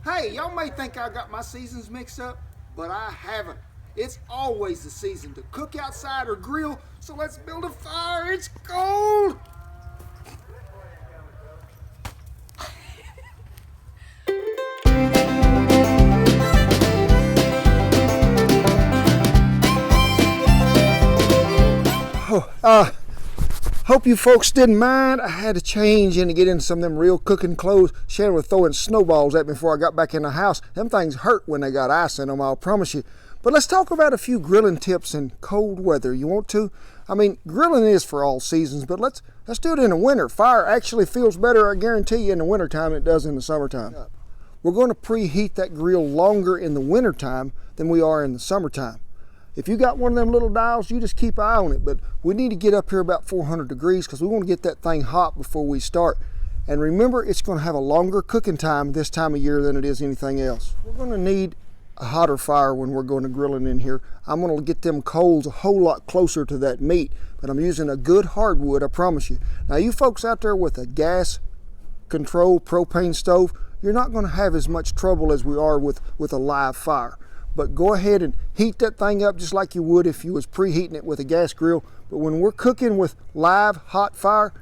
Hey, y'all may think I got my seasons mixed up, but I haven't. It's always the season to cook outside or grill, so let's build a fire. It's cold. Hope you folks didn't mind. I had to change in to get into some of them real cooking clothes. Shannon was throwing snowballs at me before I got back in the house. Them things hurt when they got ice in them, I'll promise you. But let's talk about a few grilling tips in cold weather. You want to? I mean, grilling is for all seasons, but let's do it in the winter. Fire actually feels better, I guarantee you, in the wintertime than it does in the summertime. We're going to preheat that grill longer in the wintertime than we are in the summertime. If you got one of them little dials, you just keep an eye on it, but we need to get up here about 400 degrees because we want to get that thing hot before we start. And remember, it's going to have a longer cooking time this time of year than it is anything else. We're going to need a hotter fire when we're going to grilling in here. I'm going to get them coals a whole lot closer to that meat, but I'm using a good hardwood, I promise you. Now, you folks out there with a gas controlled propane stove, you're not going to have as much trouble as we are with a live fire. But go ahead and heat that thing up just like you would if you was preheating it with a gas grill. But when we're cooking with live hot fire,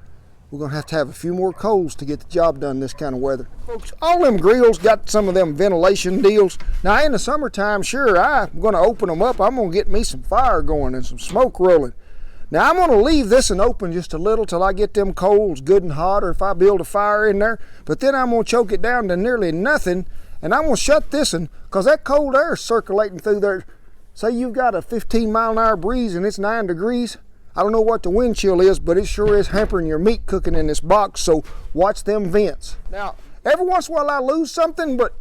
we're going to have a few more coals to get the job done this kind of weather. Folks, all them grills got some of them ventilation deals. Now in the summertime, sure, I'm going to open them up. I'm going to get me some fire going and some smoke rolling. Now I'm going to leave this one open just a little till I get them coals good and hot, or if I build a fire in there. But then I'm going to choke it down to nearly nothing. And I'm going to shut this one because that cold air is circulating through there. Say you've got a 15-mile-an-hour breeze and it's 9 degrees. I don't know what the wind chill is, but it sure is hampering your meat cooking in this box, so watch them vents. Now, every once in a while I lose something, but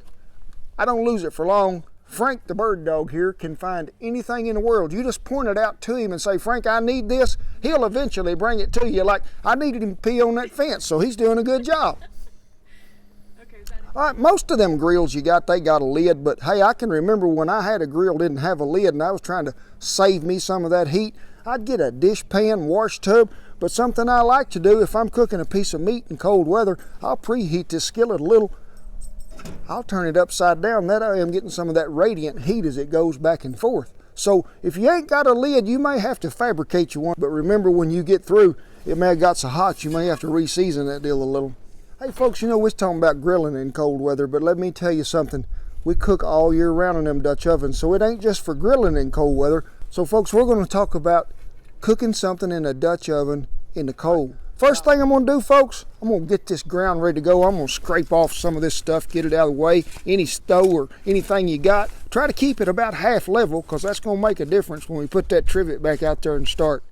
I don't lose it for long. Frank, the bird dog here, can find anything in the world. You just point it out to him and say, Frank, I need this. He'll eventually bring it to you. Like, I needed him to pee on that fence, so he's doing a good job. All right, most of them grills you got, they got a lid, but hey, I can remember when I had a grill didn't have a lid and I was trying to save me some of that heat. I'd get a dish pan, wash tub, but something I like to do if I'm cooking a piece of meat in cold weather, I'll preheat this skillet a little. I'll turn it upside down, that I am getting some of that radiant heat as it goes back and forth. So if you ain't got a lid, you may have to fabricate you one, but remember when you get through, it may have got so hot you may have to re-season that deal a little. Hey folks, you know we're talking about grilling in cold weather, but let me tell you something. We cook all year round in them Dutch ovens, so it ain't just for grilling in cold weather. So folks, we're going to talk about cooking something in a Dutch oven in the cold. First thing I'm going to do, folks, I'm going to get this ground ready to go. I'm going to scrape off some of this stuff, get it out of the way. Any stove or anything you got, try to keep it about half level because that's going to make a difference when we put that trivet back out there and start.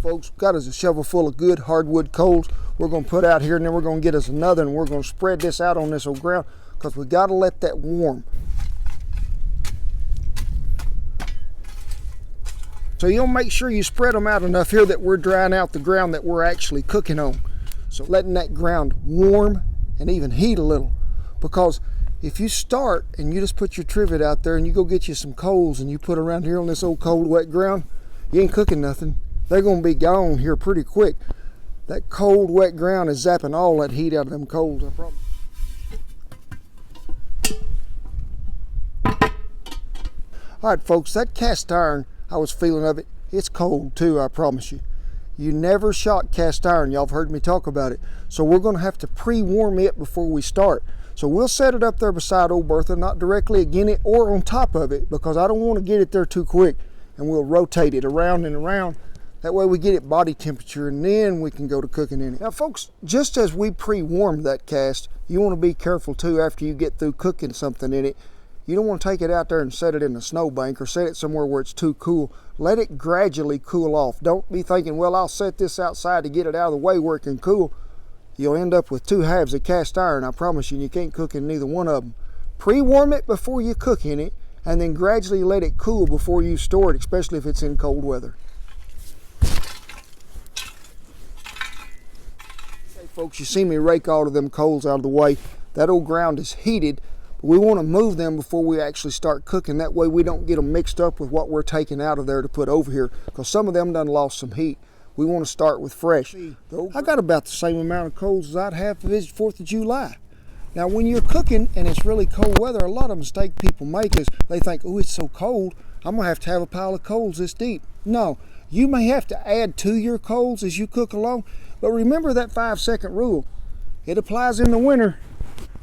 Folks, got us a shovel full of good hardwood coals we're going to put out here, and then we're going to get us another, and we're going to spread this out on this old ground because we got to let that warm. So you'll make sure you spread them out enough here that we're drying out the ground that we're actually cooking on. So letting that ground warm and even heat a little, because if you start and you just put your trivet out there and you go get you some coals and you put around here on this old cold wet ground, you ain't cooking nothing. They're going to be gone here pretty quick. That cold, wet ground is zapping all that heat out of them coals, I promise. All right, folks, that cast iron, I was feeling of it, it's cold too, I promise you. You never shot cast iron, y'all have heard me talk about it. So we're going to have to pre-warm it before we start. So we'll set it up there beside old Bertha, not directly against it or on top of it, because I don't want to get it there too quick, and we'll rotate it around and around. That way we get it body temperature and then we can go to cooking in it. Now folks, just as we pre-warmed that cast, you want to be careful too after you get through cooking something in it. You don't want to take it out there and set it in a snowbank or set it somewhere where it's too cool. Let it gradually cool off. Don't be thinking, well, I'll set this outside to get it out of the way where it can cool. You'll end up with two halves of cast iron, I promise you, and you can't cook in neither one of them. Pre-warm it before you cook in it, and then gradually let it cool before you store it, especially if it's in cold weather. Folks, you see me rake all of them coals out of the way. That old ground is heated, but we want to move them before we actually start cooking. That way we don't get them mixed up with what we're taking out of there to put over here, because some of them done lost some heat. We want to start with fresh. I got about the same amount of coals as I'd have if it's 4th of July. Now when you're cooking and it's really cold weather, a lot of mistake people make is they think, oh, it's so cold, I'm gonna have to have a pile of coals this deep. No, you may have to add to your coals as you cook along, but remember that 5-second rule. It applies in the winter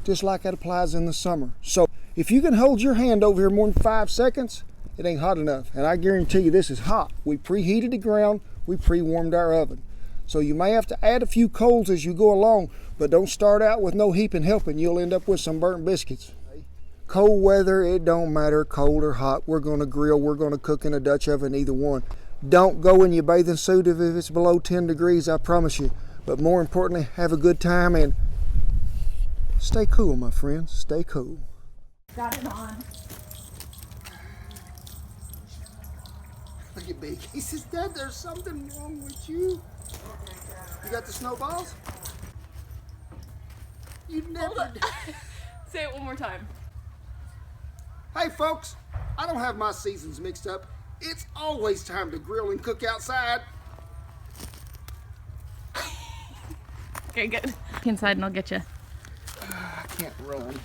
just like it applies in the summer. So if you can hold your hand over here more than 5 seconds, it ain't hot enough. And I guarantee you this is hot. We preheated the ground, we pre-warmed our oven. So you may have to add a few coals as you go along, but don't start out with no heaping helping. You'll end up with some burnt biscuits. Cold weather, it don't matter, cold or hot. We're gonna grill, we're gonna cook in a Dutch oven, either one. Don't go in your bathing suit if it's below 10 degrees, I promise you. But more importantly, have a good time and stay cool, my friends, stay cool. Got it on. Look at Big. He says, Dad, there's something wrong with you. You got the snowballs? You never did. Say it one more time. Hey folks, I don't have my seasons mixed up. It's always time to grill and cook outside. Okay, good. Inside and I'll get you. I can't run.